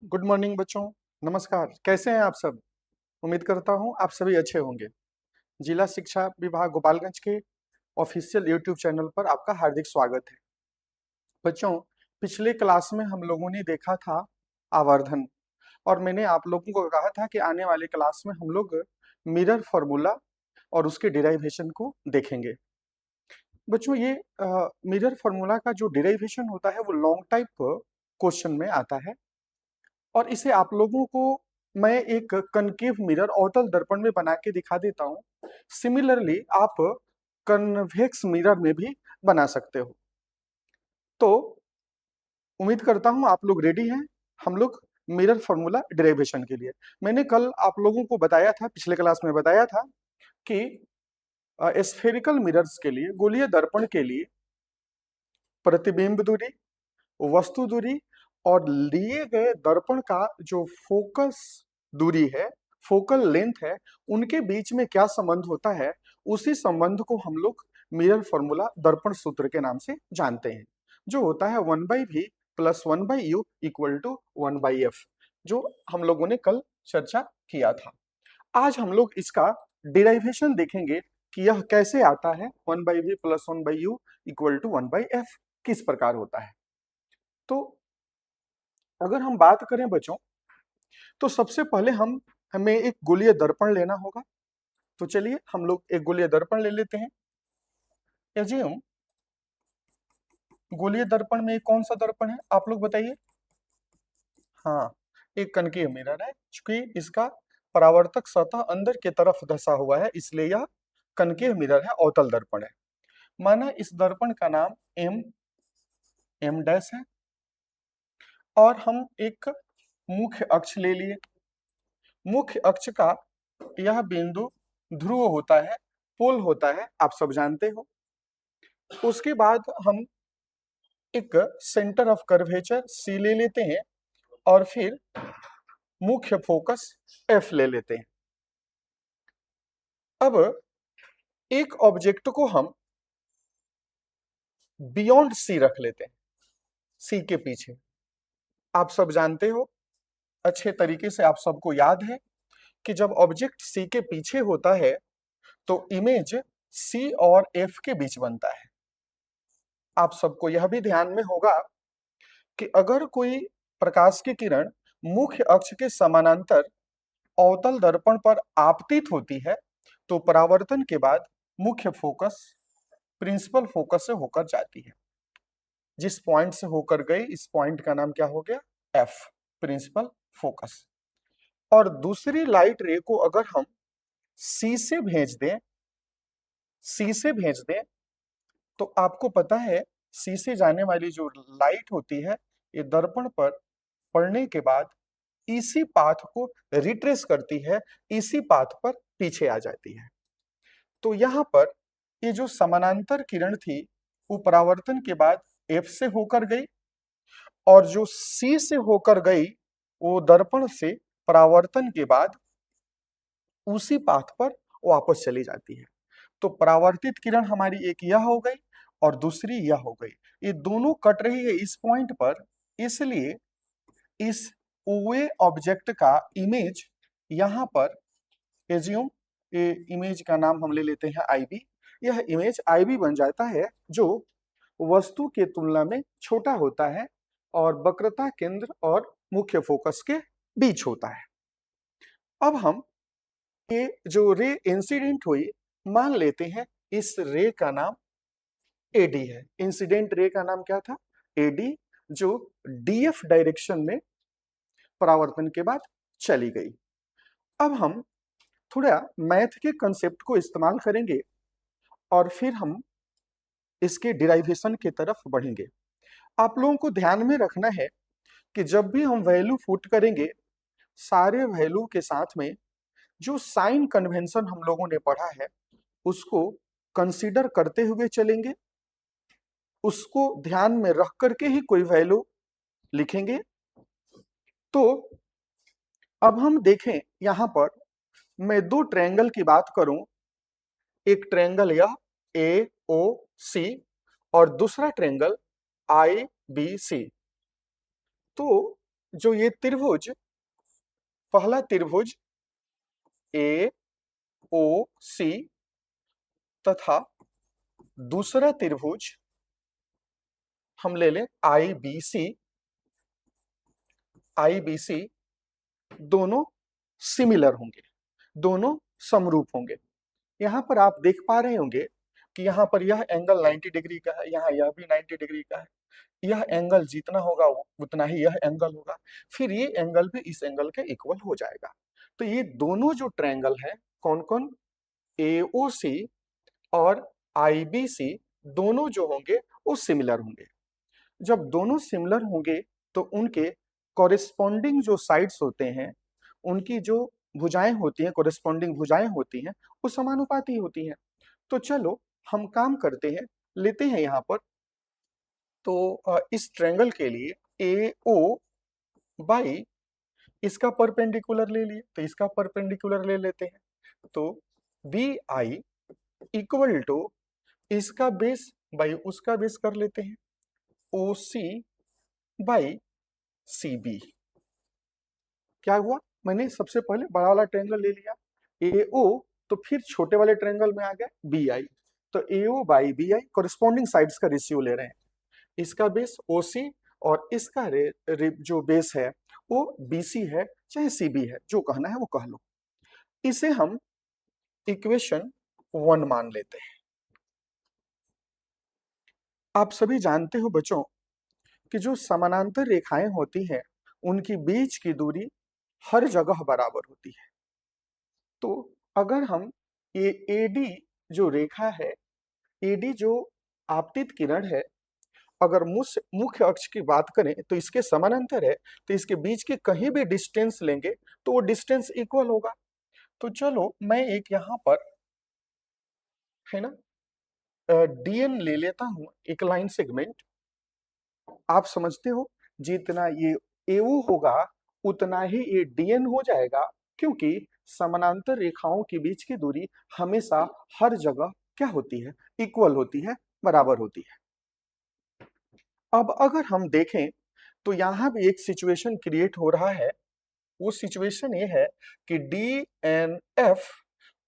Good morning बच्चों। नमस्कार, कैसे हैं आप सब? उम्मीद करता हूं आप सभी अच्छे होंगे। जिला शिक्षा विभाग गोपालगंज के ऑफिशियल यूट्यूब चैनल पर आपका हार्दिक स्वागत है। बच्चों, पिछले क्लास में हम लोगों ने देखा था आवर्धन, और मैंने आप लोगों को कहा था कि आने वाले क्लास में हम लोग मिरर फॉर्मूला और उसके डिराइवेशन को देखेंगे। बच्चों, ये मिरर फॉर्मूला का जो डिराइवेशन होता है वो लॉन्ग टाइप क्वेश्चन में आता है, और इसे आप लोगों को मैं एक कनकेव मिरर अवतल दर्पण में बना के दिखा देता हूं। सिमिलरली आप कन्वेक्स मिरर में भी बना सकते हो। तो उम्मीद करता हूं आप लोग रेडी हैं। हम लोग मिरर फॉर्मूला डेरिवेशन के लिए, मैंने कल आप लोगों को बताया था, पिछले क्लास में बताया था कि स्फेरिकल मिरर्स के लिए, गोलीय दर्पण के लिए प्रतिबिंब दूरी, वस्तु दूरी और लिए गए दर्पण का जो फोकस दूरी है, फोकल लेंथ है, उनके बीच में क्या संबंध होता है, उसी संबंध को हम लोग मिरर फॉर्मूला दर्पण सूत्र के नाम से जानते हैं, जो होता है 1/v plus 1/u equal to 1/f, जो हम लोगों ने कल चर्चा किया था। आज हम लोग इसका डिराइवेशन देखेंगे कि यह कैसे आता है। 1/v plus 1/u equal to 1/f किस प्रकार होता है। तो अगर हम बात करें बच्चों, तो सबसे पहले हमें एक गोलीय दर्पण लेना होगा। तो चलिए हम लोग एक गोलीय दर्पण ले लेते हैं। एज्यूम गोलीय दर्पण में कौन सा दर्पण है, आप लोग बताइए। हाँ, एक कनकीय मिरर है। चूंकि इसका परावर्तक सतह अंदर की तरफ धंसा हुआ है, इसलिए यह कनकेव मिरर है, अवतल दर्पण है। माना इस दर्पण का नाम एम डैश है, और हम एक मुख्य अक्ष ले लिए। मुख्य अक्ष का यह बिंदु ध्रुव होता है, पोल होता है, आप सब जानते हो। उसके बाद हम एक सेंटर ऑफ कर्वेचर सी ले लेते हैं, और फिर मुख्य फोकस एफ ले लेते हैं। अब एक ऑब्जेक्ट को हम बियॉन्ड सी रख लेते हैं, सी के पीछे। आप सब जानते हो, अच्छे तरीके से आप सबको याद है कि जब ऑब्जेक्ट सी के पीछे होता है तो इमेज सी और एफ के बीच बनता है। आप सबको यह भी ध्यान में होगा कि अगर कोई प्रकाश की किरण मुख्य अक्ष के समानांतर अवतल दर्पण पर आपतित होती है, तो परावर्तन के बाद मुख्य फोकस प्रिंसिपल फोकस से होकर जाती है। जिस पॉइंट से होकर गई, इस पॉइंट का नाम क्या हो गया, एफ, प्रिंसिपल फोकस। और दूसरी लाइट रे को अगर हम सी से भेज दें, सी से भेज दें, तो आपको पता है सी से जाने वाली जो लाइट होती है, ये दर्पण पर पड़ने के बाद इसी पाथ को रिट्रेस करती है, इसी पाथ पर पीछे आ जाती है। तो यहाँ पर ये जो समानांतर किरण थी, वो परावर्तन के बाद एफ से होकर गई, और जो सी से होकर गई वो दर्पण से परावर्तन के बाद उसी पाथ पर वापस चली जाती है। तो परावर्तित किरण हमारी एक यह हो गई और दूसरी यह हो गई। ये दोनों कट रही है इस पॉइंट पर, इसलिए इस ओए ऑब्जेक्ट का इमेज यहाँ पर एज्यूम, ये इमेज का नाम हम ले लेते हैं आईबी। यह इमेज आईबी बन जाता है, जो वस्तु के तुलना में छोटा होता है और वक्रता केंद्र और मुख्य फोकस के बीच होता है। अब हम ये जो रे इंसिडेंट हुई, मान लेते हैं इस रे का नाम एडी है। इंसिडेंट रे का नाम क्या था, एडी, जो डीएफ डायरेक्शन में परावर्तन के बाद चली गई। अब हम थोड़ा मैथ के कंसेप्ट को इस्तेमाल करेंगे और फिर हम इसके डिराइवेशन की तरफ बढ़ेंगे। आप लोगों को ध्यान में रखना है कि जब भी हम वैल्यू पुट करेंगे, सारे वैल्यू के साथ में जो साइन कन्वेंशन हम लोगों ने पढ़ा है उसको कंसीडर करते हुए चलेंगे, उसको ध्यान में रख करके ही कोई वैल्यू लिखेंगे। तो अब हम देखें, यहां पर मैं दो ट्रायंगल की बात करूं, एक ट्रायंगल यह ए ओ सी और दूसरा ट्रायंगल आई बी सी। तो जो ये त्रिभुज, पहला त्रिभुज ए ओ सी तथा दूसरा त्रिभुज हम ले लें आई बी सी, आई बी सी दोनों सिमिलर होंगे, दोनों समरूप होंगे। यहां पर आप देख पा रहे होंगे कि यहां पर यह एंगल 90 डिग्री का है, यहां यह भी 90 डिग्री का है। यह एंगल जितना होगा उतना ही यह एंगल होगा, फिर ये एंगल भी इस एंगल के इक्वल हो जाएगा। तो ये दोनों जो ट्रायंगल है, कौन कौन, AOC और IBC, दोनों जो होंगे वो सिमिलर होंगे। जब दोनों सिमिलर होंगे तो उनके कॉरेस्पॉन्डिंग जो साइड्स होते हैं, उनकी जो भुजाएं होती हैं, कॉरेस्पॉन्डिंग भुजाएं होती हैं, वो समानुपाती होती हैं। तो चलो हम काम करते हैं, लेते हैं यहाँ पर, तो इस ट्रायंगल के लिए AO बाई इसका परपेंडिकुलर ले लिए, तो इसका परपेंडिकुलर ले लेते हैं। तो BI इक्वल टू इसका बेस बाई उसका बेस कर लेते हैं, OC बाई CB। क्या हुआ, मैंने सबसे पहले बड़ा वाला ट्रायंगल ले लिया AO, तो फिर छोटे वाले ट्रायंगल में आ गया BI, तो AO by BI corresponding sides का रेशियो ले रहे हैं। इसका बेस OC और इसका जो बेस है वो BC है चाहे CB है, जो कहना है वो कह लो। इसे हम इक्वेशन 1 मान लेते हैं। आप सभी जानते हो बच्चों कि जो समानांतर रेखाएं होती हैं उनकी बीच की दूरी हर जगह बराबर होती है। तो अगर हम ये AD जो रेखा है, AD जो आपतित किरण है, अगर मुख्य अक्ष की बात करें तो इसके समानांतर है, तो इसके बीच के कहीं भी डिस्टेंस लेंगे तो वो डिस्टेंस इक्वल होगा। तो चलो मैं एक यहाँ पर, है ना, DN ले लेता हूं, एक लाइन सेगमेंट। आप समझते हो जितना ये AO होगा उतना ही ये DN हो जाएगा, क्योंकि समानांतर रेखाओं के बीच की दूरी हमेशा हर जगह क्या होती है, इक्वल होती है, बराबर होती है। अब अगर हम देखें तो यहां भी एक सिचुएशन क्रिएट हो रहा है। वो सिचुएशन ये है कि DNF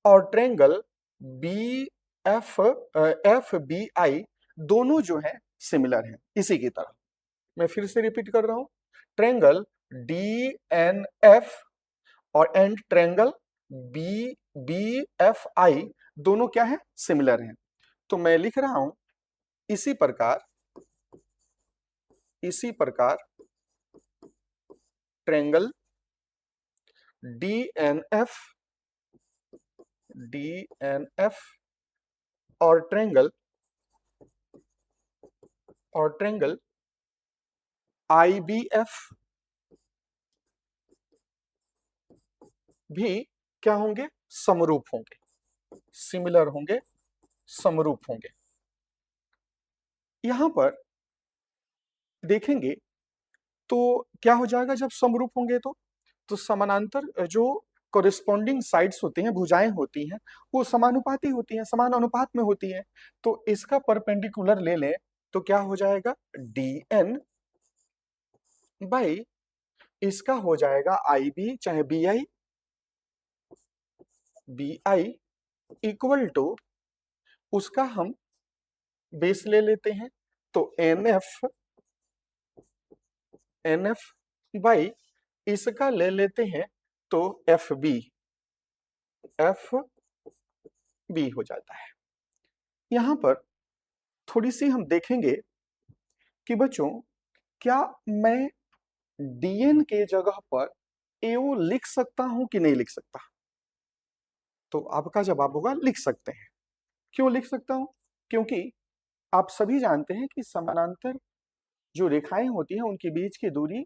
और ट्रायंगल FBI दोनों जो है सिमिलर हैं, इसी की तरह। मैं फिर से रिपीट कर रहा हूं, ट्रायंगल DNF और एंड ट्रायंगल BFI दोनों क्या है, सिमिलर हैं। तो मैं लिख रहा हूं इसी प्रकार, ट्रायंगल DNF और ट्रायंगल IBF भी क्या होंगे, समरूप होंगे, सिमिलर होंगे, समरूप होंगे। यहां पर देखेंगे तो क्या हो जाएगा, जब समरूप होंगे तो समानांतर जो कॉरेस्पॉन्डिंग साइड्स होती हैं, भुजाएं होती हैं, वो समानुपाती होती हैं, समान अनुपात में होती हैं। तो इसका परपेंडिकुलर ले लें तो क्या हो जाएगा, DN बाई इसका हो जाएगा IB चाहे BI इक्वल टू उसका हम बेस ले लेते हैं, तो NF बाई इसका ले लेते हैं तो FB हो जाता है। यहां पर थोड़ी सी हम देखेंगे कि बच्चों क्या मैं DN के जगह पर AO लिख सकता हूं कि नहीं लिख सकता। तो आपका जवाब होगा लिख सकते हैं। क्यों लिख सकता हूं, क्योंकि आप सभी जानते हैं कि समानांतर जो रेखाएं होती हैं उनके बीच की दूरी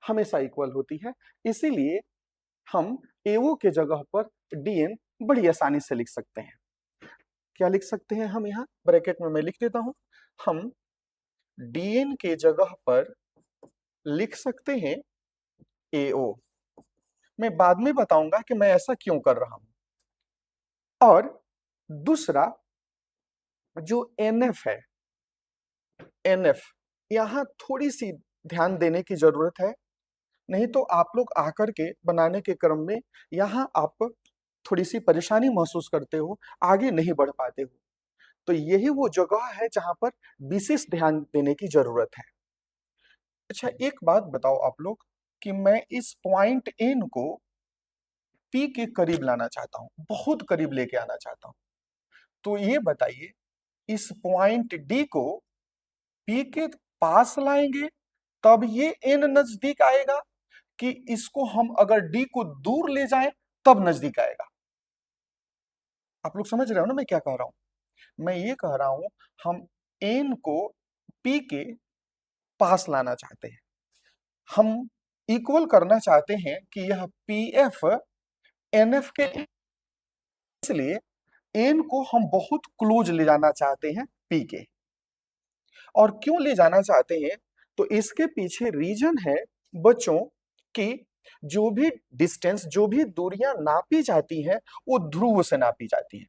हमेशा इक्वल होती है, इसीलिए हम AO के जगह पर DN बड़ी आसानी से लिख सकते हैं। क्या लिख सकते हैं हम, यहाँ ब्रैकेट में मैं लिख देता हूं, हम DN के जगह पर लिख सकते हैं AO। मैं बाद में बताऊंगा कि मैं ऐसा क्यों कर रहा हूं। और दूसरा जो NF है, NF यहां थोड़ी सी ध्यान देने की जरूरत है। नहीं तो आप लोग आकर के बनाने के क्रम में यहाँ आप थोड़ी सी परेशानी महसूस करते हो, आगे नहीं बढ़ पाते हो। तो यही वो जगह है जहां पर विशेष ध्यान देने की जरूरत है। अच्छा, एक बात बताओ आप लोग कि मैं इस पॉइंट एन को पी के करीब लाना चाहता हूं, बहुत करीब लेके आना चाहता हूं। तो ये बताइए, इस पॉइंट डी को पी के पास लाएंगे तब ये एन नजदीक आएगा, कि इसको हम अगर डी को दूर ले जाएं तब नजदीक आएगा? आप लोग समझ रहे हो ना मैं क्या कह रहा हूं? मैं ये कह रहा हूं, हम एन को पी के पास लाना चाहते हैं, हम इक्वल करना चाहते हैं कि यह पी एफ एन एफ के, इसलिए एन को हम बहुत क्लोज ले जाना चाहते हैं पी के। और क्यों ले जाना चाहते हैं? तो इसके पीछे रीजन है बच्चों कि जो भी डिस्टेंस, जो भी दूरियां नापी जाती हैं वो ध्रुव से नापी जाती हैं।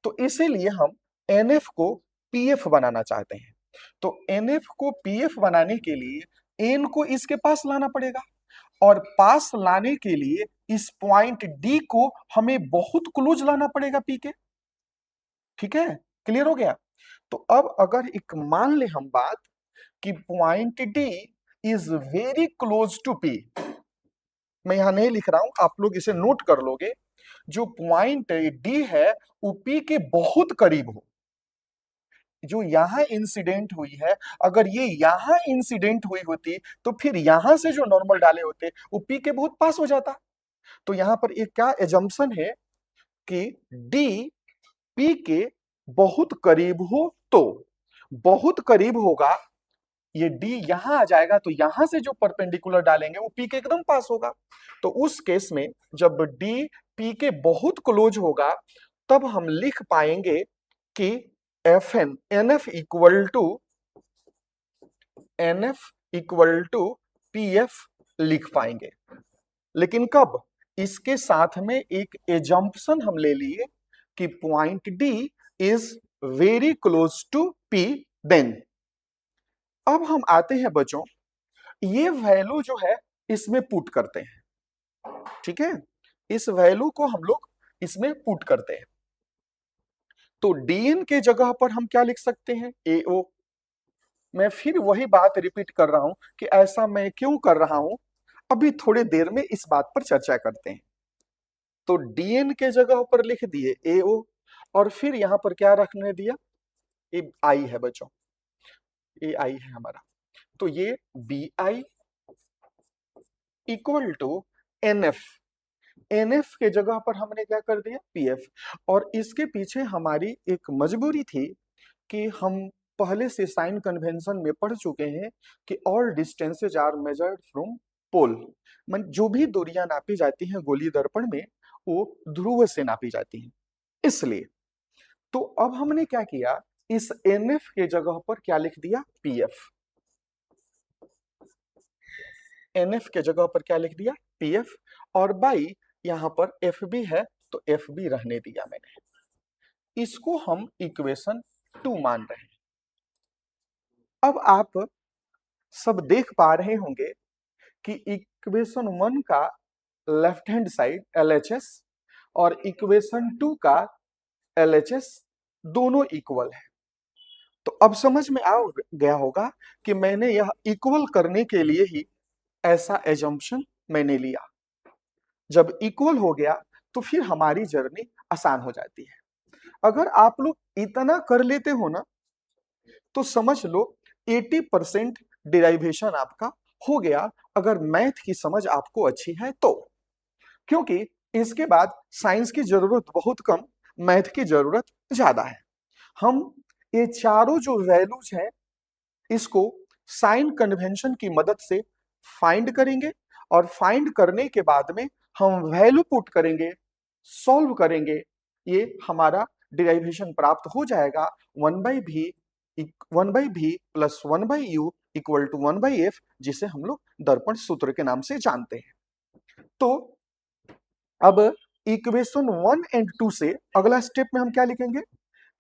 तो इसीलिए हम एनएफ को पीएफ बनाना चाहते हैं। तो एनएफ को पीएफ बनाने के लिए एन को इसके पास लाना पड़ेगा, और पास लाने के लिए इस पॉइंट डी को हमें बहुत क्लोज लाना पड़ेगा पी के। ठीक है, क्लियर हो गया? तो अब अगर एक मान ले हम बात कि point D is very close to P, मैं यहां नहीं लिख रहा हूं, आप लोग इसे नोट कर लोगे। जो पॉइंट डी है वो पी के बहुत करीब हो, जो यहां इंसिडेंट हुई है, अगर ये यहां इंसिडेंट हुई होती तो फिर यहां से जो नॉर्मल डाले होते वो पी के बहुत पास हो जाता। तो यहां पर एक क्या एजम्पशन है कि डी पी के बहुत करीब हो, तो बहुत करीब होगा, ये डी यहां आ जाएगा तो यहां से जो परपेंडिकुलर डालेंगे वो पी के एकदम पास होगा। तो उस केस में जब डी पी के बहुत क्लोज होगा तब हम लिख पाएंगे कि F N N F equal to P F लिख पाएंगे। लेकिन कब? इसके साथ में एक एजम्पशन हम ले लिए कि point D is very close to P. Then अब हम आते हैं बच्चों, ये वैल्यू जो है इसमें पुट करते हैं। ठीक है, इस वैल्यू को हम लोग इसमें पुट करते हैं। तो डीएन के जगह पर हम क्या लिख सकते हैं? एओ। मैं फिर वही बात रिपीट कर रहा हूं कि ऐसा मैं क्यों कर रहा हूं, अभी थोड़ी देर में इस बात पर चर्चा करते हैं। तो डीएन के जगह पर लिख दिए एओ, और फिर यहां पर क्या रखने दिया? ये आई है बच्चों, ये आई है हमारा। तो ये B I equal to N F, NF के जगह पर हमने क्या कर दिया? पीएफ। और इसके पीछे हमारी एक मजबूरी थी कि हम पहले से साइन कन्वेंशन में पढ़ चुके हैं कि all distances are measured from pole, मन जो भी दूरियां नापी जाती हैं गोलीय दर्पण में वो ध्रुव से नापी जाती हैं। इसलिए तो अब हमने क्या किया, इस एनएफ के जगह पर क्या लिख दिया? पीएफ। एनएफ के जगह पर क्या लिख दिया? पीएफ। और बाई यहां पर एफ बी है तो एफ बी रहने दिया मैंने। इसको हम इक्वेशन 2 मान रहे हैं। अब आप सब देख पा रहे होंगे कि इक्वेशन 1 का लेफ्ट हैंड साइड LHS और इक्वेशन 2 का LHS दोनों इक्वल है। तो अब समझ में आ गया होगा कि मैंने यह इक्वल करने के लिए ही ऐसा एजम्पशन मैंने लिया। जब इक्वल हो गया तो फिर हमारी जर्नी आसान हो जाती है। अगर आप लोग इतना कर लेते हो ना तो समझ लो 80% डिराइवेशन आपका हो गया, अगर मैथ की समझ आपको अच्छी है तो। क्योंकि इसके बाद साइंस की जरूरत बहुत कम, मैथ की जरूरत ज्यादा है। हम ये चारों जो वैल्यूज हैं इसको साइन कन्वेंशन की मदद से फाइंड करेंगे, और फाइंड करने के बाद में हम वैल्यू पुट करेंगे, सॉल्व करेंगे, ये हमारा डिराइवेशन प्राप्त हो जाएगा। 1/v plus 1/u equal to 1/f, जिसे हम लोग दर्पण सूत्र के नाम से जानते हैं। तो अब इक्वेशन 1 एंड 2 से अगला स्टेप में हम क्या लिखेंगे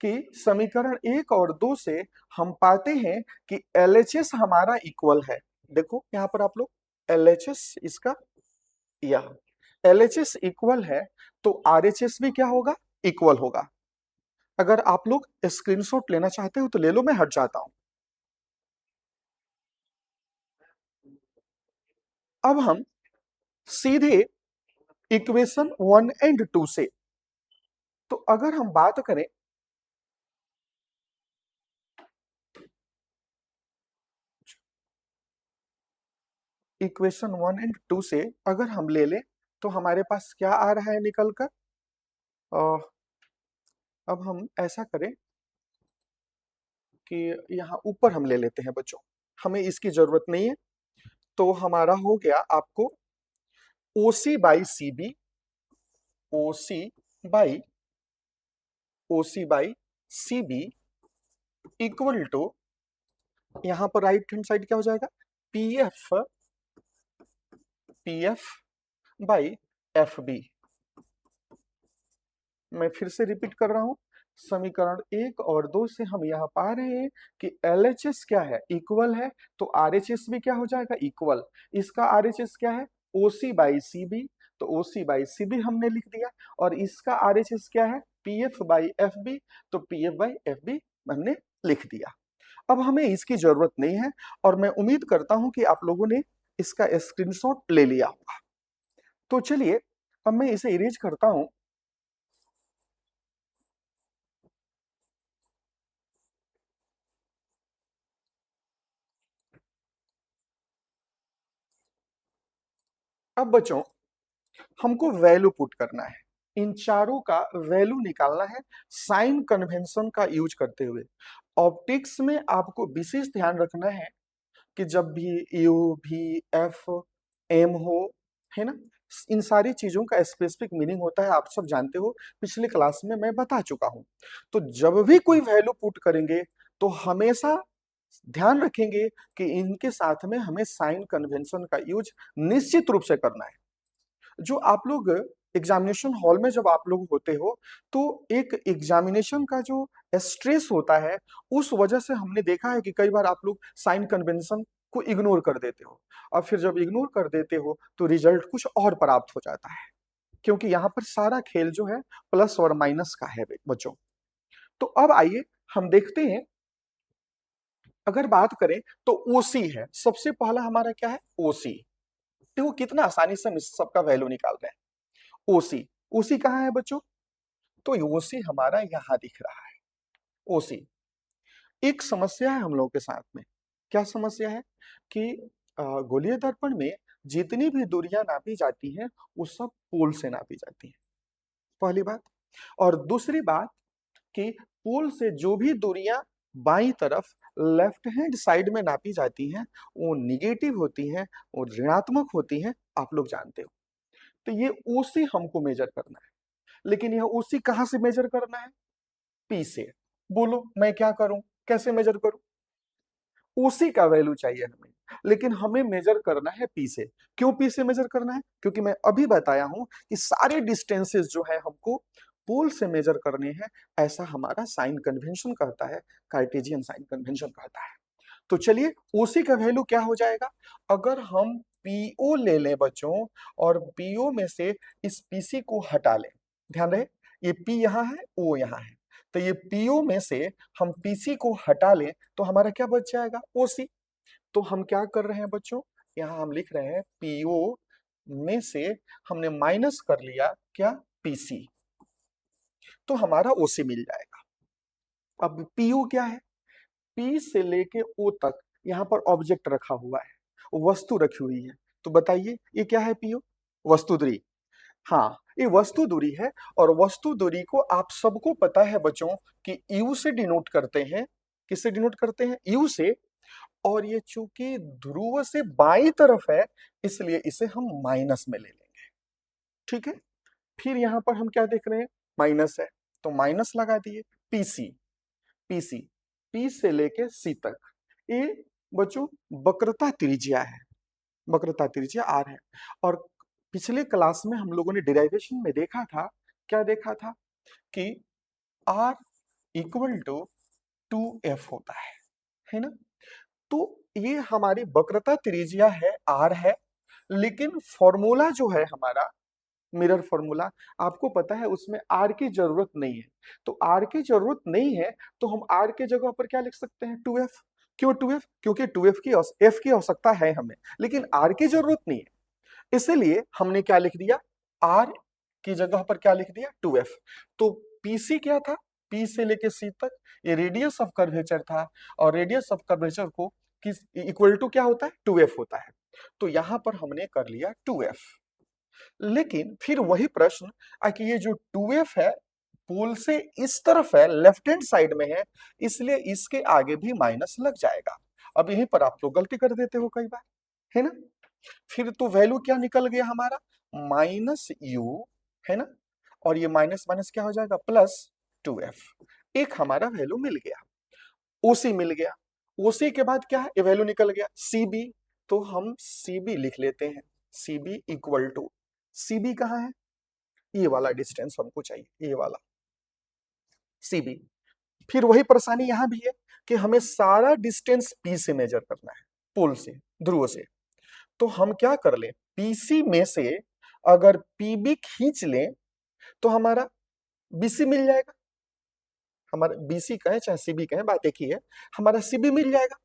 कि समीकरण 1 और 2 से हम पाते हैं कि LHS हमारा इक्वल है। देखो यहां पर आप लोग LHS इसका, यह LHS इक्वल है तो RHS भी क्या होगा, इक्वल होगा। अगर आप लोग स्क्रीनशॉट लेना चाहते हो तो ले लो, मैं हट जाता हूं। अब हम सीधे इक्वेशन 1 एंड 2 से, तो अगर हम बात करें इक्वेशन 1 एंड 2 से, अगर हम ले लें तो हमारे पास क्या आ रहा है निकल कर। अब हम ऐसा करें कि यहाँ ऊपर हम ले लेते हैं बच्चों, हमें इसकी जरूरत नहीं है। तो हमारा हो गया आपको OC by CB, OC by OC by CB equal to, यहाँ पर राइट हैंड साइड क्या हो जाएगा, PF बाई FB। मैं फिर से रिपीट कर रहा हूं, समीकरण 1 और 2 से हम यह पा रहे हैं कि LHS क्या है, इक्वल है, तो RHS भी क्या हो जाएगा, इक्वल। इसका RHS क्या है, OC बाई CB, तो OC बाई CB हमने लिख दिया, और इसका RHS क्या है, PF बाई FB, तो PF बाई FB हमने लिख दिया। अब हमें इसकी जरूरत नहीं है, और मैं उम्मीद करता हूं कि आप लोगों ने इसका स्क्रीनशॉट ले लिया होगा। तो चलिए अब मैं इसे इरेज करता हूं। अब बच्चों हमको वैल्यू पुट करना है, इन चारों का वैल्यू निकालना है साइन कन्वेंशन का यूज करते हुए। ऑप्टिक्स में आपको विशेष ध्यान रखना है कि जब भी यू भी एफ एम हो, है ना, इन सारी चीजों का स्पेसिफिक मीनिंग होता है, आप सब जानते हो, पिछले क्लास में मैं बता चुका हूं। तो जब भी कोई वैल्यू पुट करेंगे तो हमेशा ध्यान रखेंगे कि इनके साथ में हमें साइन कन्वेंशन का यूज निश्चित रूप से करना है। जो आप लोग एग्जामिनेशन हॉल में जब आप लोग होते हो, तो एक एग्जामिनेशन का जो स्ट्रेस होता है, उस वजह से हमने देखा है कि कई बार आप लोग साइन कन्वेंशन को इग्नोर कर देते हो, और फिर जब इग्नोर कर देते हो तो रिजल्ट कुछ और प्राप्त हो जाता है, क्योंकि यहाँ पर सारा खेल जो है प्लस और माइनस का है बच्चों। तो अब आइए हम देखते हैं, अगर बात करें तो ओसी है सबसे पहला हमारा, क्या है, ओसी। तो वो कितना आसानी से हम इस सबका वैल्यू निकाल रहे हैं। ओसी, ओसी कहाँ है बच्चों, तो ओसी हमारा यहां दिख रहा है। ओसी, एक समस्या है हम लोगों के साथ में, क्या समस्या है कि गोलीय दर्पण में जितनी भी दूरियां नापी जाती हैं वो सब पोल से नापी जाती हैं, पहली बात। और दूसरी बात कि पोल से जो भी दूरियां बाईं तरफ लेफ्ट हैंड साइड में नापी जाती हैं वो निगेटिव होती हैं, वो ऋणात्मक होती हैं, आप लोग जानते हो। तो ये ओसी हमको मेजर करना है, लेकिन यह ओसी कहां से मेजर करना है, पी से। बोलो मैं क्या करूं, कैसे मेजर करूं, ओसी का वैल्यू चाहिए हमें, लेकिन हमें मेजर करना है पी से। क्यों पी से मेजर करना है, क्योंकि मैं अभी बताया हूं कि सारे डिस्टेंसेस जो है हमको पोल से मेजर करने हैं, ऐसा हमारा साइन कन्वेंशन कहता है, कार्टेशियन साइन कन्वेंशन कहता है। तो चलिए ओसी का वैल्यू क्या हो जाएगा, अगर हम पीओ ले लें बच्चों, और पीओ में से इस पीसी को हटा लें, ध्यान रहे ये पी यहाँ है, ओ यहाँ है, तो ये पीओ में से हम पीसी को हटा लें तो हमारा क्या बच जाएगा, ओसी। तो हम क्या कर रहे हैं बच्चों, यहाँ हम लिख रहे हैं पीओ में से हमने माइनस कर लिया क्या, पीसी, तो हमारा ओसी मिल जाएगा। अब पीओ क्या है, पी से लेके ओ तक यहाँ पर ऑब्जेक्ट रखा हुआ है, वस्तु रखी हुई है, तो बताइए ये क्या है, पीओ, वस्तु दूरी। हाँ, ये वस्तु दूरी है, और वस्तु दूरी को आप सबको पता है बच्चों कि यू से डिनोट करते हैं, किससे डिनोट करते हैं, यू से। और ये चूंकि ध्रुव से बाई तरफ है, इसलिए इसे हम माइनस में ले लेंगे, ठीक है। फिर यहां पर हम क्या देख रहे हैं, माइनस है, तो माइनस लगा दिए, पीसी, पीसी, पी से लेके सी तक, ये बच्चों वक्रता त्रिज्या है, वक्रता त्रिज्या आर है। और पिछले क्लास में हम लोगों ने डिराइवेशन में देखा था, क्या देखा था कि आर इक्वल टू 2f होता है ना। तो ये हमारी वक्रता त्रिज्या है, आर है, लेकिन फॉर्मूला जो है हमारा मिरर फॉर्मूला, आपको पता है उसमें आर की जरूरत नहीं है। तो आर की जरूरत नहीं है तो हम आर के जगह पर क्या लिख सकते हैं, 2f। क्यों 2f? क्योंकि 2f की f की आवश्यकता है हमें, लेकिन आर की जरूरत नहीं है। इसलिए हमने क्या लिख दिया, आर की जगह पर क्या लिख दिया, 2f। तो पीसी क्या था, पी से लेके सी तक ये रेडियस ऑफ कर्वेचर था, और रेडियस ऑफ कर्वेचर को किस इक्वल टू क्या होता है, 2f होता है। तो यहां पर हमने कर लिया 2f। लेकिन फिर वही प्रश्न कि ये जो 2f है पोल से इस तरफ है, लेफ्ट हैंड साइड में है, इसलिए इसके आगे भी माइनस लग जाएगा। अब यहीं पर आप लोग गलती कर देते हो कई बार, है ना। फिर तो वैल्यू क्या निकल गया हमारा, माइनस यू, है ना, और ये माइनस माइनस क्या हो जाएगा, प्लस 2f। एक हमारा वैल्यू मिल गया, ओसी मिल गया। ओसी के बाद क्या है, ये वैल्यू निकल गया सीबी, तो हम सीबी लिख लेते हैं। सीबी इक्वल टू, सीबी कहाँ है, ये वाला डिस्टेंस हमको चाहिए, ये वाला सीबी। फिर वही परेशानी यहां भी है कि हमें सारा डिस्टेंस पी से मेजर करना है, पोल से, ध्रुव से। तो हम क्या कर ले, पीसी में से अगर पीबी खींच लें तो हमारा बीसी मिल जाएगा। हमारा बीसी कहें चाहे सीबी कहें, बात एक ही है, हमारा सीबी मिल जाएगा।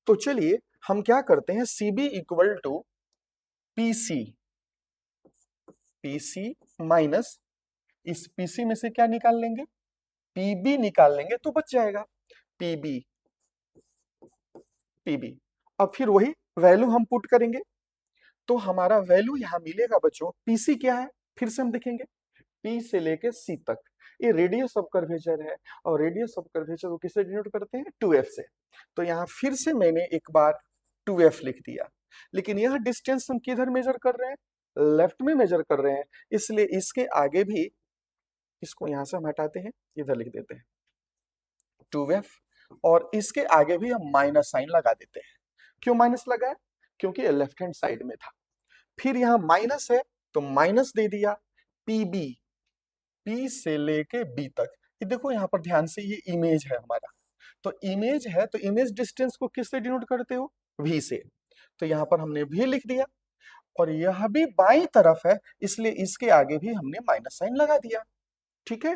तो चलिए हम क्या करते हैं, CB equal to PC, PC minus इस पीसी में से क्या निकाल लेंगे, पीबी निकाल लेंगे तो बच जाएगा पीबी, पीबी। अब फिर वही वैल्यू हम पुट करेंगे, तो हमारा वैल्यू यहां मिलेगा बच्चों, पीसी क्या है, फिर से हम देखेंगे, पी से लेके सी तक ये रेडियस ऑफ कर्वेचर है, और रेडियस ऑफ कर्वेचर को किससे डिनोट करते हैं, 2f से। तो यहाँ फिर से मैंने एक बार 2f लिख दिया, लेकिन यह डिस्टेंस हम किधर मेजर कर रहे हैं, लेफ्ट में मेजर कर रहे हैं, इसलिए इसके आगे भी, इसको यहां से हम हटाते हैं, इधर लिख देते हैं 2f, और इसके आगे भी हम माइनस साइन लगा देते हैं। क्यों माइनस लगाया, क्योंकि ये लेफ्ट हैंड साइड में था। फिर यहाँ माइनस है तो माइनस दे दिया, पीबी, पी से लेके बी तक। ये देखो यहाँ पर ध्यान से, ये इमेज है हमारा, तो इमेज है तो इमेज डिस्टेंस को किससे डिनोट करते हो, वी से। तो यहाँ पर हमने भी लिख दिया, और यह भी बाई तरफ है, इसलिए इसके आगे भी हमने माइनस साइन लगा दिया। ठीक है,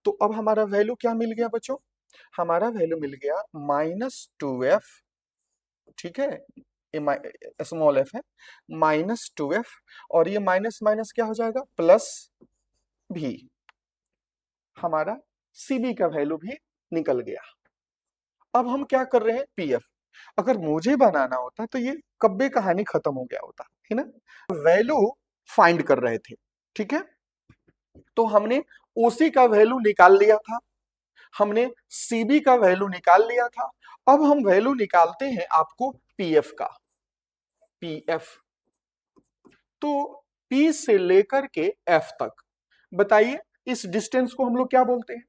तो अब हमारा वैल्यू क्या मिल गया बच्चों, हमारा वैल्यू मिल गया -2f। ठीक है, ये स्मॉल एफ है, -2f, और ये माइनस माइनस क्या हो जाएगा, प्लस भी। हमारा सीबी का वैल्यू भी निकल गया। अब हम क्या कर रहे हैं, पीएफ। अगर मुझे बनाना होता तो ये कब्बे कहानी खत्म हो गया होता, है ना। वैल्यू फाइंड कर रहे थे, ठीक है, तो हमने ओसी का वैल्यू निकाल लिया था, हमने सीबी का वैल्यू निकाल लिया था। अब हम वैल्यू निकालते हैं आपको पीएफ का, पीएफ। तो पी से लेकर के एफ तक, बताइए इस डिस्टेंस को हम लोग क्या बोलते हैं,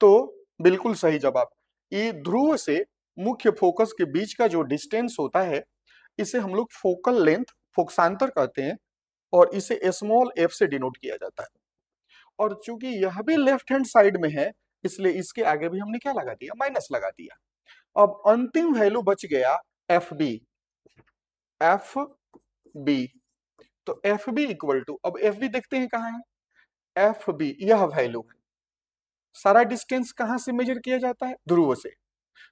तो बिल्कुल सही जवाब, ये ध्रुव से मुख्य फोकस के बीच का जो डिस्टेंस होता है, इसे हम लोग फोकल लेंथ, फोकसांतर कहते हैं, और इसे स्मॉल एफ से डिनोट किया जाता है। और चूंकि यह भी लेफ्ट हैंड साइड में है, इसलिए इसके आगे भी हमने क्या लगा दिया, माइनस लगा दिया। अब अंतिम वैल्यू बच गया एफ बी, एफ बी। तो एफ बी इक्वल टू, अब एफ बी देखते हैं कहाँ है, एफ बी यह वैल्यू है। सारा डिस्टेंस कहां से मेजर किया जाता है, ध्रुव से।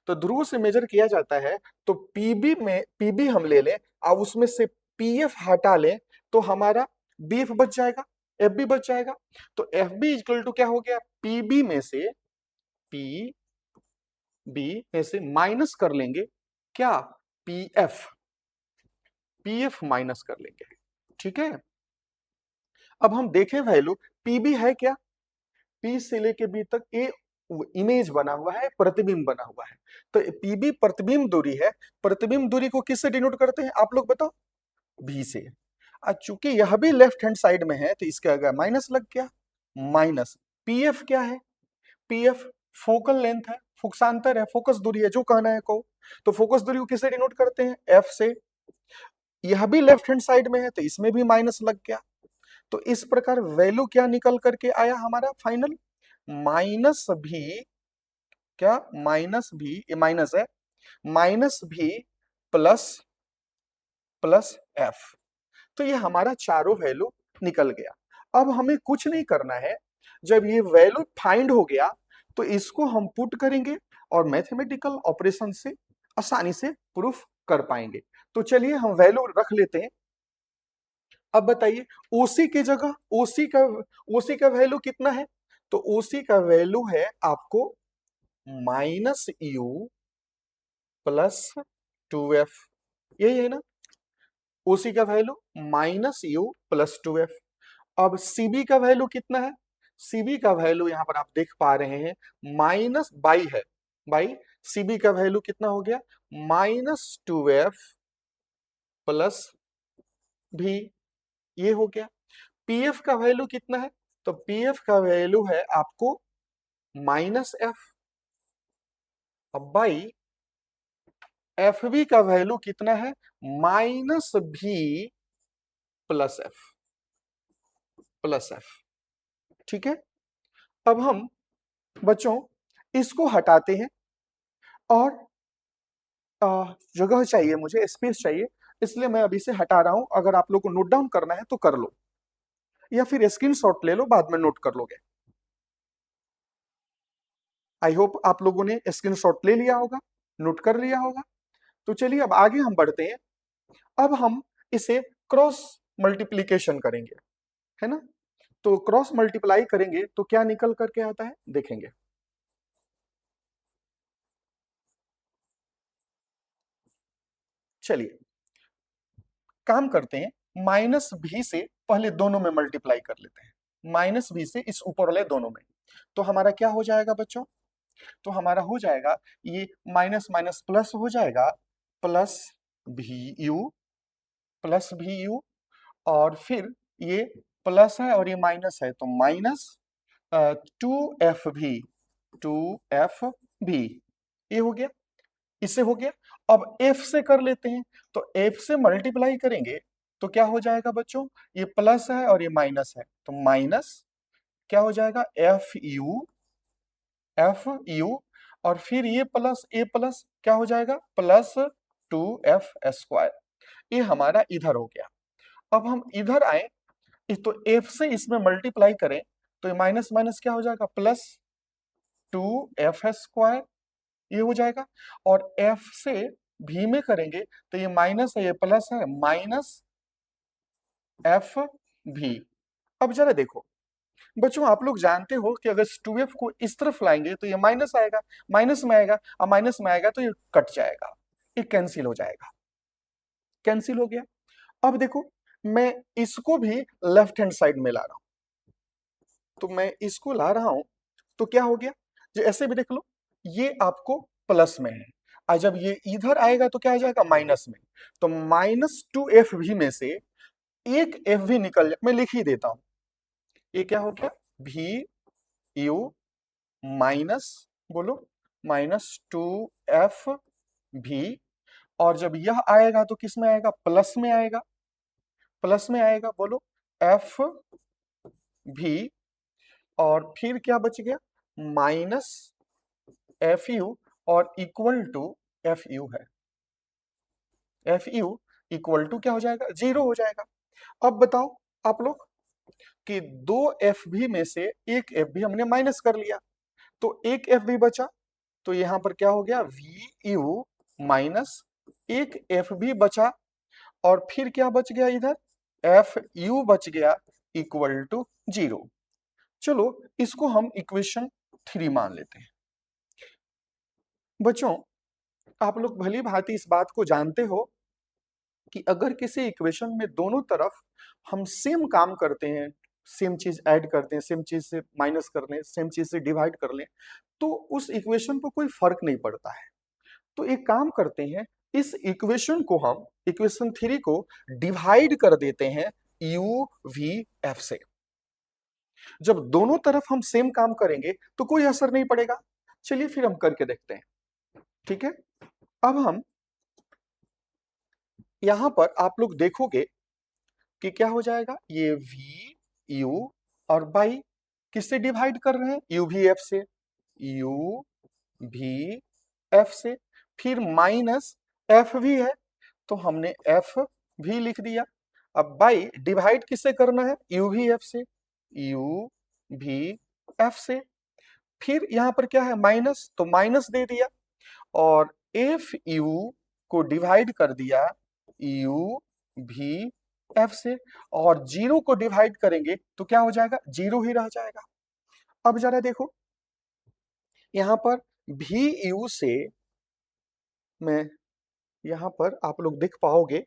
तो ध्रुव से मेजर किया जाता है, तो पीबी में, पीबी हम ले लें, अब उसमें से पीएफ हटा लें, तो हमारा बीएफ बच जाएगा, एफ बी बच जाएगा। तो एफ बी इक्वल टू क्या हो गया, पीबी में से, पी बी में से माइनस कर लेंगे क्या, पीएफ, पीएफ माइनस कर लेंगे। ठीक है, अब हम देखें वैल्यू, पीबी है क्या, पी से लेके बी तक ये इमेज बना हुआ है, प्रतिबिंब बना हुआ है। तो पीबी प्रतिबिंब दूरी है, प्रतिबिंब दूरी को किससे डिनोट करते हैं, आप लोग बताओ, भी से। चूंकि यह भी लेफ्ट हैंड साइड में है, तो इसके आगे माइनस लग गया, माइनस। पीएफ क्या है, पीएफ फोकल लेंथ है, फोकसांतर है, फोकस दूरी है, जो कहना है को। तो फोकस दूरी को किससे डिनोट करते हैं, एफ से। यह भी लेफ्ट हैंड साइड में है, तो इसमें भी माइनस लग गया। तो इस प्रकार वैल्यू क्या निकल करके आया हमारा फाइनल, माइनस भी, क्या माइनस भी, ये माइनस है, माइनस भी प्लस, प्लस एफ। तो ये हमारा चारों वैल्यू निकल गया। अब हमें कुछ नहीं करना है, जब ये वैल्यू फाइंड हो गया तो इसको हम पुट करेंगे और मैथमेटिकल ऑपरेशन से आसानी से प्रूफ कर पाएंगे। तो चलिए हम वैल्यू रख लेते हैं। अब बताइए ओसी की जगह ओसी का वैल्यू कितना है? तो ओसी का वैल्यू है आपको -u प्लस 2f, यही है ना? ओसी का वैल्यू -u प्लस 2f। अब सीबी का वैल्यू कितना है? सीबी का वैल्यू यहां पर आप देख पा रहे हैं -बाई है। बाई सीबी का वैल्यू कितना हो गया? -2f प्लस भी, ये हो गया। पीएफ का वैल्यू कितना है? तो पीएफ का वैल्यू है आपको -f। अब बाई एफ बी का वैल्यू कितना है? -v plus F, plus F. ठीक है। अब हम बच्चों इसको हटाते हैं और जगह चाहिए, मुझे स्पेस चाहिए, इसलिए मैं अभी से हटा रहा हूं। अगर आप लोग को नोट डाउन करना है तो कर लो, या फिर स्क्रीनशॉट ले लो, बाद में नोट कर लोगे। आई होप आप लोगों ने स्क्रीनशॉट ले लिया होगा, नोट कर लिया होगा। तो चलिए अब आगे हम बढ़ते हैं। अब हम इसे क्रॉस मल्टीप्लीकेशन करेंगे, है ना? तो क्रॉस मल्टीप्लाई करेंगे तो क्या निकल करके आता है देखेंगे। चलिए काम करते हैं, -v से पहले दोनों में मल्टीप्लाई कर लेते हैं। -v से इस ऊपर वाले दोनों में, तो हमारा क्या हो जाएगा बच्चों? तो हमारा हो जाएगा ये माइनस माइनस प्लस हो जाएगा, प्लस भी यू, और फिर ये प्लस है और ये माइनस है तो माइनस 2f भी, ये हो गया, इससे हो गया। अब f से कर लेते हैं, तो f से मल्टीप्लाई करेंगे तो क्या हो जाएगा बच्चों? ये प्लस है और ये माइनस है तो माइनस क्या हो जाएगा? एफ यू, और फिर ये प्लस ए प्लस क्या हो जाएगा? Plus 2f²। ये हमारा इधर हो गया। अब हम इधर आए तो f से इसमें मल्टीप्लाई करें तो ये माइनस माइनस क्या हो जाएगा? प्लस 2f², ये हो जाएगा। और f से v में करेंगे तो ये माइनस है, ये प्लस है, -f भी। अब जरा देखो बच्चों, आप लोग जानते हो कि अगर 2f को इस तरफ लाएंगे तो ये माइनस आएगा, माइनस में आएगा, और माइनस में आएगा तो ये कट जाएगा, ये कैंसिल हो जाएगा। कैंसिल हो गया। अब देखो मैं इसको भी लेफ्ट हैंड साइड में ला रहा हूं, तो मैं इसको ला रहा हूं तो क्या हो गया? जो ऐसे भी देख लो, ये आपको प्लस में है, और जब ये इधर आएगा तो क्या आ जाएगा? माइनस में। तो -2f भी में से एक एफ भी निकल जाए, मैं लिख ही देता हूं। ये क्या हो गया? भी यू माइनस, बोलो, -2f भी, और जब यह आएगा तो किस में आएगा? प्लस में आएगा, प्लस में आएगा, बोलो, एफ भी, और फिर क्या बच गया? -FU, और इक्वल टू FU है। FU इक्वल टू क्या हो जाएगा? 0 हो जाएगा। अब बताओ आप लोग कि दो एफ भी में से एक एफ भी हमने माइनस कर लिया, तो एक एफ भी बचा, तो यहां पर क्या हो गया? VU माइनस एक एफ भी बचा, और फिर क्या बच गया? इधर FU बच गया, इक्वल टू 0। चलो इसको हम इक्वेशन 3 मान लेते हैं। बच्चों आप लोग भली भांति इस बात को जानते हो कि अगर किसी इक्वेशन में दोनों तरफ हम सेम काम करते हैं, सेम चीज ऐड करते हैं, सेम चीज से माइनस कर लें, सेम चीज से डिवाइड कर लें, तो उस इक्वेशन पर कोई फर्क नहीं पड़ता है। तो एक काम करते हैं, इस इक्वेशन को हम इक्वेशन 3 को डिवाइड कर देते हैं यू वी एफ से। जब दोनों तरफ हम सेम काम करेंगे तो कोई असर नहीं पड़ेगा। चलिए फिर हम करके देखते हैं, ठीक है? अब हम यहां पर आप लोग देखोगे कि क्या हो जाएगा? ये वी यू, और बाई किससे डिवाइड कर रहे हैं? यू भी एफ से, यू भी एफ से, फिर माइनस एफ भी है तो हमने एफ भी लिख दिया, अब बाई डिवाइड किससे करना है, यू भी एफ से, यू भी एफ से। फिर यहां पर क्या है माइनस, तो माइनस दे दिया, और एफ यू को डिवाइड कर दिया यू भी एफ से, और जीरो को डिवाइड करेंगे तो क्या हो जाएगा, जीरो ही रह जाएगा। अब जरा देखो यहां पर भी यू से, मैं यहां पर आप लोग देख पाओगे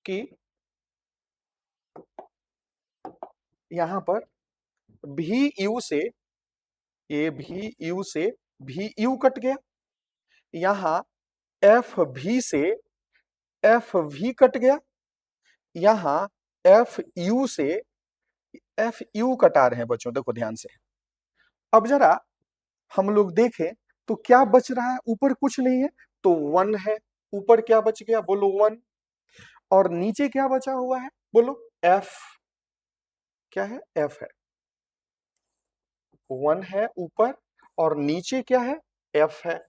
कि यहां पर भी यू से, ये भी यू से भी यू कट गया, यहां एफ भी से एफ भी कट गया, यहां एफ यू से एफ यू कटा रहे हैं बच्चों, देखो ध्यान से। अब जरा हम लोग देखें तो क्या बच रहा है, ऊपर कुछ नहीं है तो वन है, ऊपर क्या बच गया बोलो वन, और नीचे क्या बचा हुआ है बोलो एफ, क्या है एफ है, वन है ऊपर और नीचे क्या है एफ है।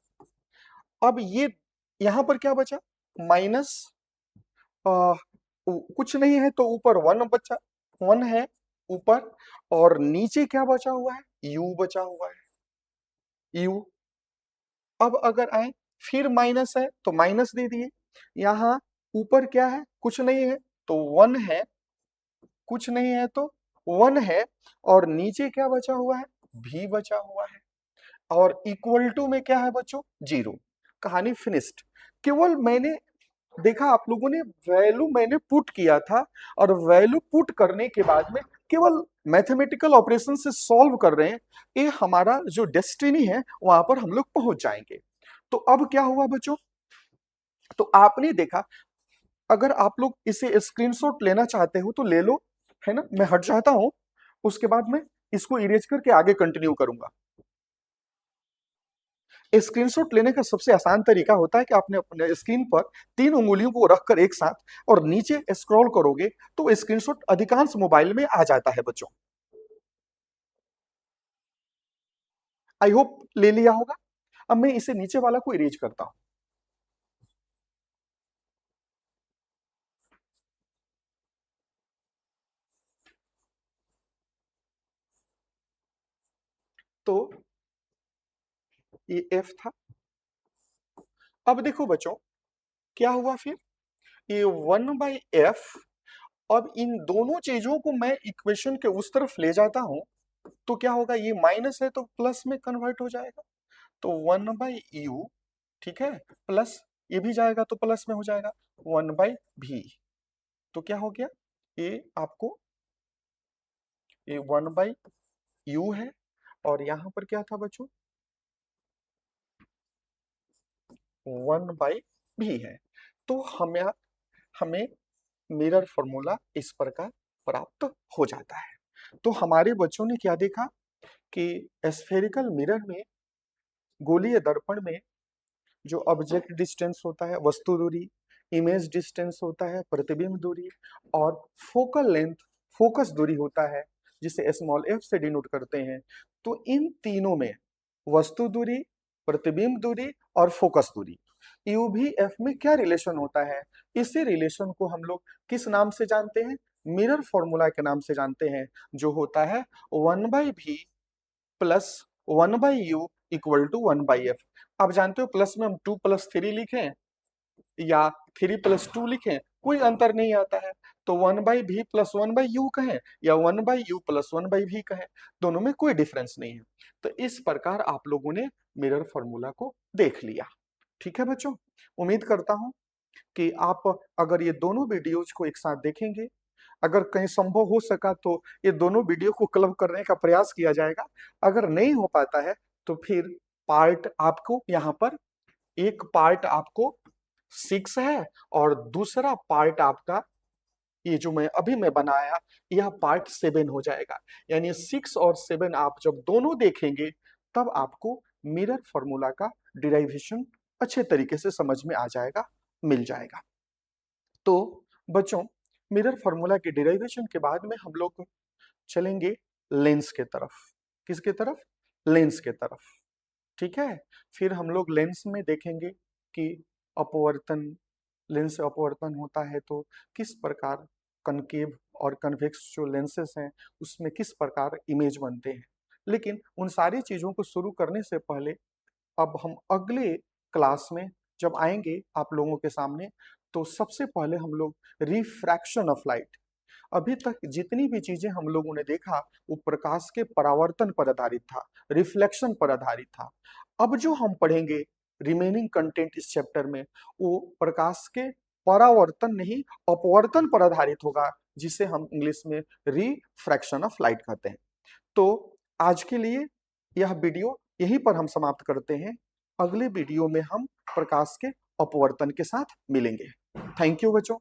अब ये यहां पर क्या बचा माइनस, कुछ नहीं है तो ऊपर वन बचा, वन है ऊपर, और नीचे क्या बचा हुआ है यू बचा हुआ है, यू। अब अगर आए फिर माइनस है तो माइनस दे दिए, यहां ऊपर क्या है कुछ नहीं है तो वन है, कुछ नहीं है तो वन है, और नीचे क्या बचा हुआ है भी बचा हुआ है, और इक्वल टू में क्या है बच्चों जीरो। कहानी फिनिश्ड। केवल मैंने देखा आप लोगों ने वैल्यू मैंने पुट किया था, और वैल्यू पुट करने के बाद में केवल मैथमेटिकल ऑपरेशन से सॉल्व कर रहे हैं, ये हमारा जो डेस्टिनी है वहां पर हम लोग पहुंच जाएंगे। तो अब क्या हुआ बच्चों, तो आपने देखा, अगर आप लोग इसे स्क्रीनशॉट लेना चाहते हो तो ले लो, है ना, मैं हट जाता हूं, उसके बाद मैं इसको इरेज करके आगे कंटिन्यू करूंगा। स्क्रीनशॉट लेने का सबसे आसान तरीका होता है कि आपने अपने स्क्रीन पर तीन उंगलियों को रखकर एक साथ और नीचे स्क्रॉल करोगे तो स्क्रीनशॉट अधिकांश मोबाइल में आ जाता है बच्चों। आई होप ले लिया होगा। अब मैं इसे नीचे वाला को इरेज करता हूं। तो ये एफ था। अब देखो बच्चों क्या हुआ फिर, ये वन बाई एफ, अब इन दोनों चीजों को मैं इक्वेशन के उस तरफ ले जाता हूं तो क्या होगा, ये माइनस है तो प्लस में कन्वर्ट हो जाएगा, तो वन बाई यू, ठीक है, प्लस ये भी जाएगा तो प्लस में हो जाएगा वन बाई भी, तो क्या हो गया, ये आपको ये वन बाई यू है, और यहां पर क्या था बच्चों वन बाई भी है। तो हमें हमें मिरर फॉर्मूला इस प्रकार प्राप्त हो जाता है। तो हमारे बच्चों ने क्या देखा कि स्फेरिकल मिरर में, गोलीय दर्पण में, जो ऑब्जेक्ट डिस्टेंस होता है वस्तु दूरी, इमेज डिस्टेंस होता है प्रतिबिंब दूरी, और फोकल लेंथ फोकस दूरी होता है जिसे स्मॉल एफ से डिनोट करते हैं। तो इन तीनों में वस्तु दूरी, प्रतिबिंब दूरी और फोकस दूरी, यू भी एफ में क्या रिलेशन होता है, इसी रिलेशन को हम लोग किस नाम से जानते हैं, मिरर फॉर्मूला के नाम से जानते हैं, जो होता है one by V plus one by U equal to one by F. आप जानते हो प्लस में हम टू प्लस थ्री लिखें या थ्री प्लस टू लिखें कोई अंतर नहीं आता है, तो one by V plus one by you कहें या one by you plus one by भी कहें, दोनों में कोई डिफरेंस नहीं है। तो इस प्रकार आप लोगों ने मिरर फॉर्मूला को देख लिया। ठीक है बच्चों, उम्मीद करता हूं कि आप अगर ये दोनों वीडियोज को एक साथ देखेंगे, अगर कहीं संभव हो सका तो ये दोनों वीडियो को क्लब करने का प्रयास किया जाएगा, अगर नहीं हो पाता है तो फिर पार्ट आपको यहाँ पर, एक पार्ट आपको सिक्स है और दूसरा पार्ट आपका ये जो मैं बनाया यह पार्ट सेवन हो जाएगा। यानी सिक्स और सेवन आप जब दोनों देखेंगे तब आपको मिरर फॉर्मूला का डिराइवेशन अच्छे तरीके से समझ में आ जाएगा, मिल जाएगा। तो बच्चों मिरर फॉर्मूला के डिराइवेशन के बाद में हम लोग चलेंगे लेंस के तरफ। किसके तरफ, लेंस के तरफ। ठीक है, फिर हम लोग लेंस में देखेंगे कि अपवर्तन, लेंस से अपवर्तन होता है तो किस प्रकार कनकेव और कन्वेक्स जो लेंसेस हैं उसमें किस प्रकार इमेज बनते हैं। लेकिन उन सारी चीजों को शुरू करने से पहले अब हम अगले क्लास में जब आएंगे आप लोगों के सामने, तो सबसे पहले हम लोग रिफ्रैक्शन ऑफ लाइट, अभी तक जितनी भी चीजें हम लोगों ने देखा वो प्रकाश के परावर्तन पर आधारित था, रिफ्लेक्शन पर आधारित था। अब जो हम पढ़ेंगे रिमेनिंग कंटेंट इस चैप्टर में, वो प्रकाश के परावर्तन नहीं अपवर्तन पर आधारित होगा, जिसे हम इंग्लिश में रिफ्रैक्शन ऑफ लाइट कहते हैं। तो आज के लिए यह वीडियो यहीं पर हम समाप्त करते हैं। अगले वीडियो में हम प्रकाश के अपवर्तन के साथ मिलेंगे। थैंक यू बच्चों।